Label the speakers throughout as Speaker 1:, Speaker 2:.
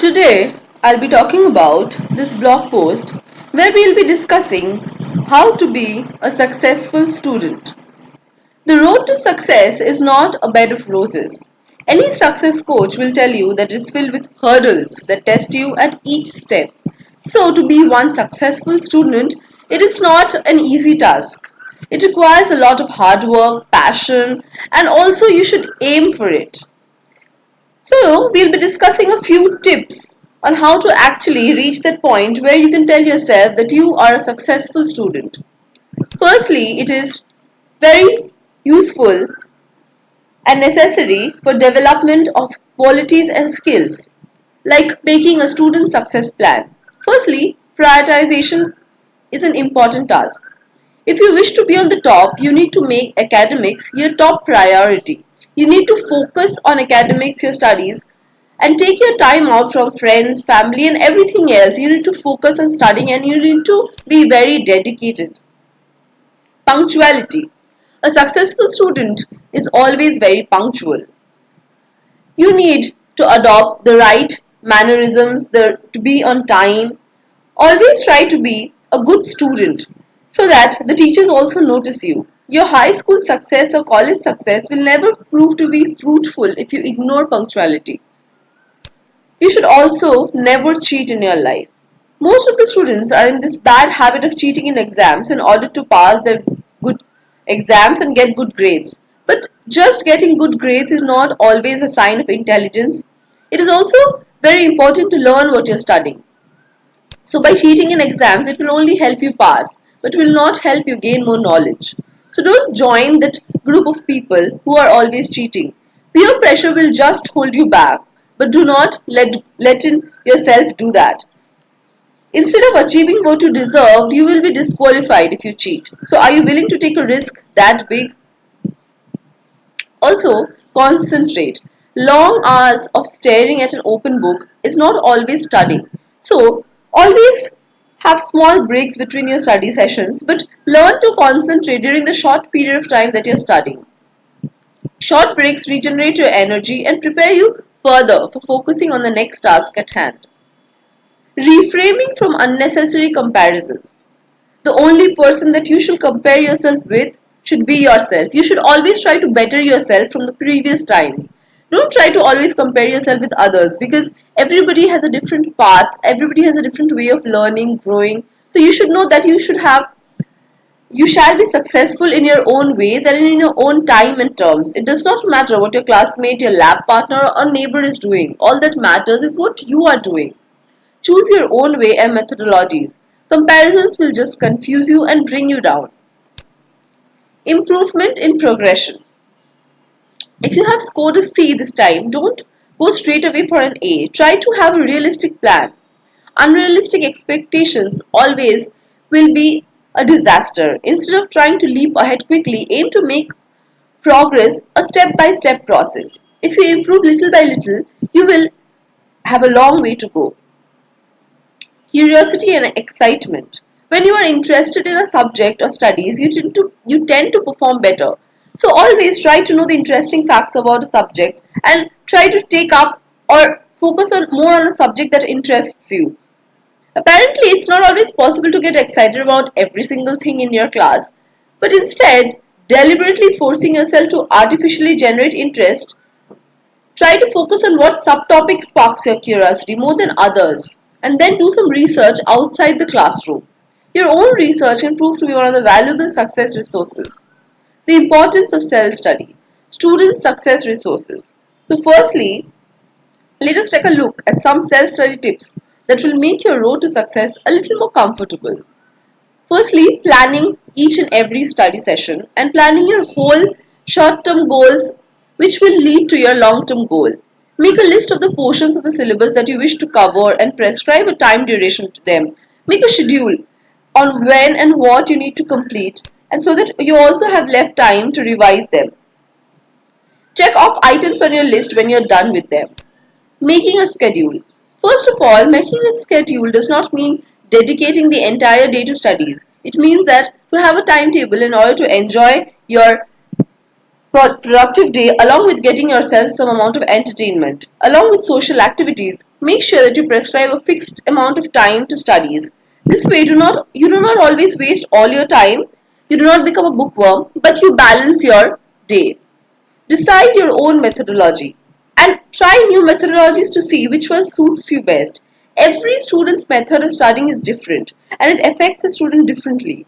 Speaker 1: Today, I'll be talking about this blog post where we'll be discussing how to be a successful student. The road to success is not a bed of roses. Any success coach will tell you that it's filled with hurdles that test you at each step. So, to be one successful student, it is not an easy task. It requires a lot of hard work, passion, and also you should aim for it. So, we'll be discussing a few tips on how to actually reach that point where you can tell yourself that you are a successful student. Firstly, it is very useful and necessary for development of qualities and skills, like making a student success plan. Firstly, prioritization is an important task. If you wish to be on the top, you need to make academics your top priority. You need to focus on academics, your studies, and take your time out from friends, family, and everything else. You need to focus on studying and you need to be very dedicated. Punctuality. A successful student is always very punctual. You need to adopt the right mannerisms, to be on time. Always try to be a good student so that the teachers also notice you. Your high school success or college success will never prove to be fruitful if you ignore punctuality. You should also never cheat in your life. Most of the students are in this bad habit of cheating in exams in order to pass their good exams and get good grades. But just getting good grades is not always a sign of intelligence. It is also very important to learn what you're studying. So by cheating in exams, it will only help you pass, but will not help you gain more knowledge. So don't join that group of people who are always cheating. Peer pressure will just hold you back, but do not let in yourself do that. Instead of achieving what you deserve, you will be disqualified if you cheat. So are you willing to take a risk that big? Also, concentrate. Long hours of staring at an open book is not always studying. So, always have small breaks between your study sessions, but learn to concentrate during the short period of time that you're studying. Short breaks regenerate your energy and prepare you further for focusing on the next task at hand. Reframing from unnecessary comparisons. The only person that you should compare yourself with should be yourself. You should always try to better yourself from the previous times. Don't try to always compare yourself with others because everybody has a different path, everybody has a different way of learning, growing. So you should know that you shall be successful in your own ways and in your own time and terms. It does not matter what your classmate, your lab partner, or neighbor is doing. All that matters is what you are doing. Choose your own way and methodologies. Comparisons will just confuse you and bring you down. Improvement in progression. If you have scored a C this time, don't go straight away for an A. Try to have a realistic plan. Unrealistic expectations always will be a disaster. Instead of trying to leap ahead quickly, aim to make progress a step by step process. If you improve little by little, you will have a long way to go. Curiosity and excitement. When you are interested in a subject or studies, you tend to perform better. So always try to know the interesting facts about a subject and try to take up or focus on more on a subject that interests you. Apparently, it's not always possible to get excited about every single thing in your class, but instead, deliberately forcing yourself to artificially generate interest, try to focus on what subtopic sparks your curiosity more than others, and then do some research outside the classroom. Your own research can prove to be one of the valuable success resources. The importance of self study. Student success resources. So, firstly, let us take a look at some self study tips that will make your road to success a little more comfortable. Firstly, planning each and every study session and planning your whole short term goals which will lead to your long term goal. Make a list of the portions of the syllabus that you wish to cover and prescribe a time duration to them. Make a schedule on when and what you need to complete and so that you also have left time to revise them. Check off items on your list when you're done with them. Making a schedule. First of all, making a schedule does not mean dedicating the entire day to studies. It means that to have a timetable in order to enjoy your productive day along with getting yourself some amount of entertainment. Along with social activities, make sure that you prescribe a fixed amount of time to studies. This way you do not always waste all your time, you do not become a bookworm, but you balance your day. Decide your own methodology and try new methodologies to see which one suits you best. Every student's method of studying is different and it affects the student differently.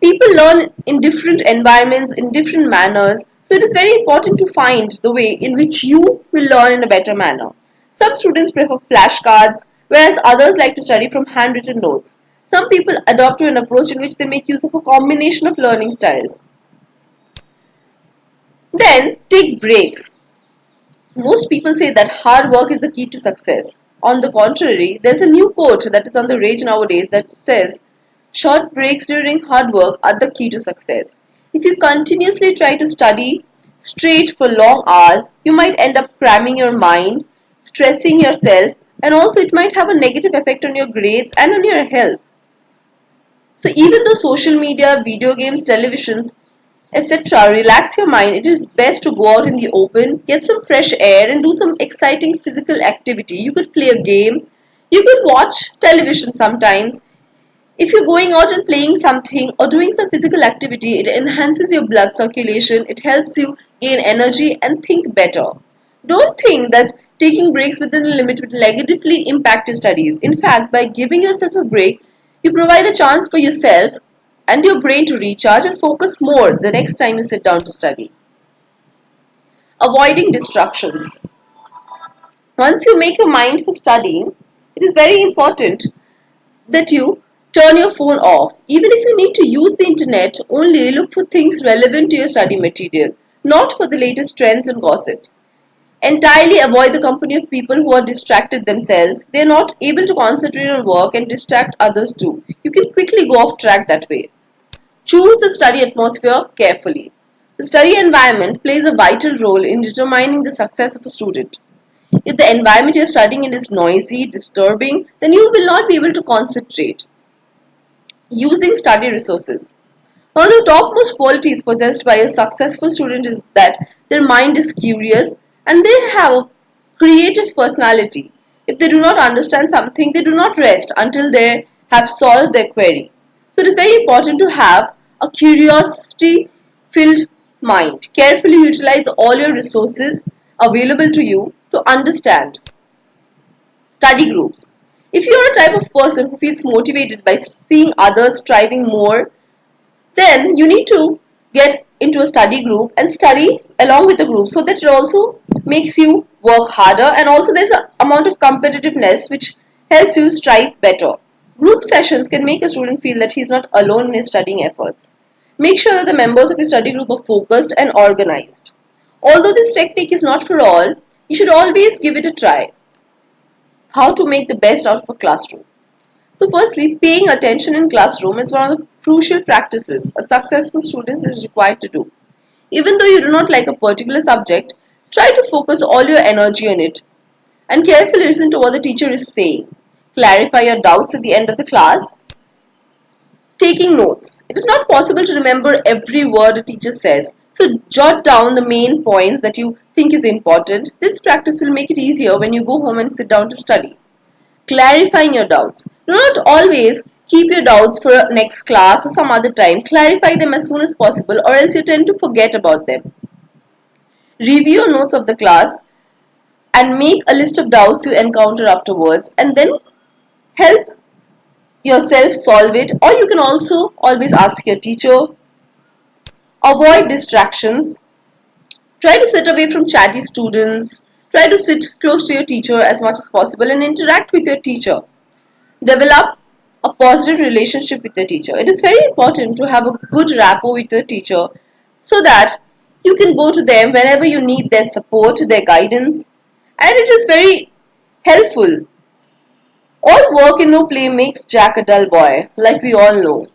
Speaker 1: People learn in different environments, in different manners, so it is very important to find the way in which you will learn in a better manner. Some students prefer flashcards, whereas others like to study from handwritten notes. Some people adopt to an approach in which they make use of a combination of learning styles. Then take breaks. Most people say that hard work is the key to success. On the contrary, there's a new quote that is on the rage nowadays that says, short breaks during hard work are the key to success. If you continuously try to study straight for long hours, you might end up cramming your mind, stressing yourself, and also it might have a negative effect on your grades and on your health. So even though social media, video games, televisions, etc. relax your mind, it is best to go out in the open, get some fresh air, and do some exciting physical activity. You could play a game, you could watch television sometimes. If you're going out and playing something or doing some physical activity, it enhances your blood circulation, it helps you gain energy and think better. Don't think that taking breaks within a limit will negatively impact your studies. In fact, by giving yourself a break, you provide a chance for yourself and your brain to recharge and focus more the next time you sit down to study. Avoiding distractions. Once you make your mind for studying, it is very important that you turn your phone off. Even if you need to use the internet, only look for things relevant to your study material, not for the latest trends and gossips. Entirely avoid the company of people who are distracted themselves. They are not able to concentrate on work and distract others too. You can quickly go off track that way. Choose the study atmosphere carefully. The study environment plays a vital role in determining the success of a student. If the environment you're studying in is noisy, disturbing, then you will not be able to concentrate. Using study resources. One of the topmost qualities possessed by a successful student is that their mind is curious and they have a creative personality. If they do not understand something, they do not rest until they have solved their query. So it is very important to have a curiosity filled mind. Carefully utilize all your resources available to you to understand. Study groups. If you are a type of person who feels motivated by seeing others striving more, then you need to get into a study group and study along with the group so that it also makes you work harder and also there's an amount of competitiveness which helps you strive better. Group sessions can make a student feel that he's not alone in his studying efforts. Make sure that the members of your study group are focused and organized. Although this technique is not for all, you should always give it a try. How to make the best out of a classroom. So firstly, paying attention in classroom is one of the crucial practices a successful student is required to do. Even though you do not like a particular subject, try to focus all your energy on it and carefully listen to what the teacher is saying. Clarify your doubts at the end of the class. Taking notes. It is not possible to remember every word a teacher says, so jot down the main points that you think is important. This practice will make it easier when you go home and sit down to study. Clarifying your doubts. Do not always keep your doubts for next class or some other time. Clarify them as soon as possible or else you tend to forget about them. Review your notes of the class and make a list of doubts you encounter afterwards and then help yourself solve it, or you can also always ask your teacher. Avoid distractions. Try to sit away from chatty students. Try to sit close to your teacher as much as possible and interact with your teacher. Develop a positive relationship with your teacher. It is very important to have a good rapport with your teacher so that you can go to them whenever you need their support, their guidance, and it is very helpful. All work and no play makes Jack a dull boy, like we all know.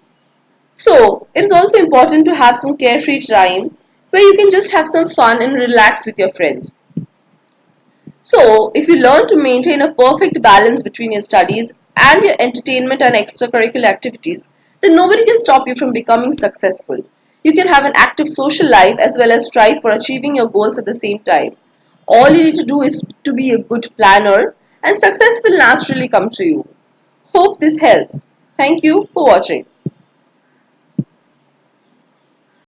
Speaker 1: So, it is also important to have some carefree time where you can just have some fun and relax with your friends. So, if you learn to maintain a perfect balance between your studies and your entertainment and extracurricular activities, then nobody can stop you from becoming successful. You can have an active social life as well as strive for achieving your goals at the same time. All you need to do is to be a good planner, and success will naturally come to you. Hope this helps. Thank you for watching.